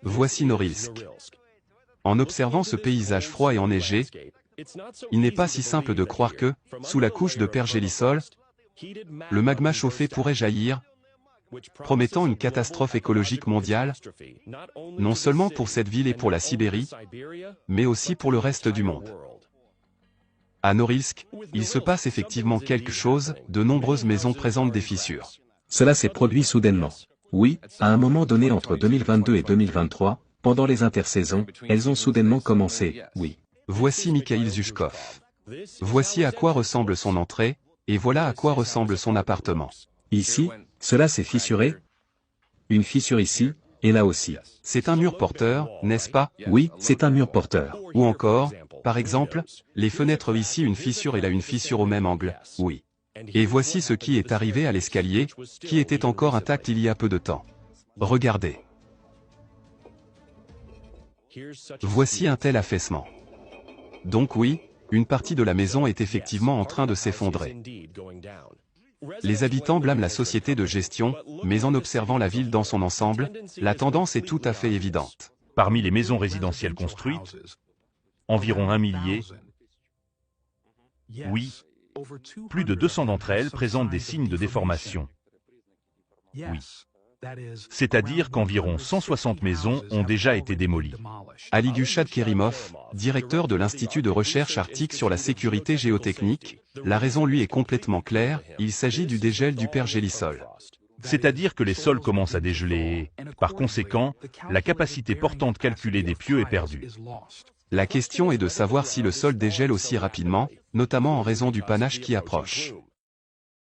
Voici Norilsk. En observant ce paysage froid et enneigé, il n'est pas si simple de croire que, sous la couche de pergélisol, le magma chauffé pourrait jaillir, promettant une catastrophe écologique mondiale, non seulement pour cette ville et pour la Sibérie, mais aussi pour le reste du monde. À Norilsk, il se passe effectivement quelque chose, de nombreuses maisons présentent des fissures. Cela s'est produit soudainement. Oui, à un moment donné entre 2022 et 2023, pendant les intersaisons, elles ont soudainement commencé, oui. Voici Mikhail Zushkov. Voici à quoi ressemble son entrée, et voilà à quoi ressemble son appartement. Ici, cela s'est fissuré. Une fissure ici, et là aussi. C'est un mur porteur, n'est-ce pas? Oui, c'est un mur porteur. Ou encore, par exemple, les fenêtres ici une fissure et là une fissure au même angle, oui. Et voici ce qui est arrivé à l'escalier, qui était encore intact il y a peu de temps. Regardez. Voici un tel affaissement. Donc oui, une partie de la maison est effectivement en train de s'effondrer. Les habitants blâment la société de gestion, mais en observant la ville dans son ensemble, la tendance est tout à fait évidente. Parmi les maisons résidentielles construites, environ 1 millier, oui, plus de 200 d'entre elles présentent des signes de déformation. Oui. C'est-à-dire qu'environ 160 maisons ont déjà été démolies. Ali Gushad-Kerimov, directeur de l'Institut de recherche arctique sur la sécurité géotechnique, la raison lui est complètement claire, il s'agit du dégel du pergélisol. C'est-à-dire que les sols commencent à dégeler et, par conséquent, la capacité portante calculée des pieux est perdue. La question est de savoir si le sol dégèle aussi rapidement, notamment en raison du panache qui approche.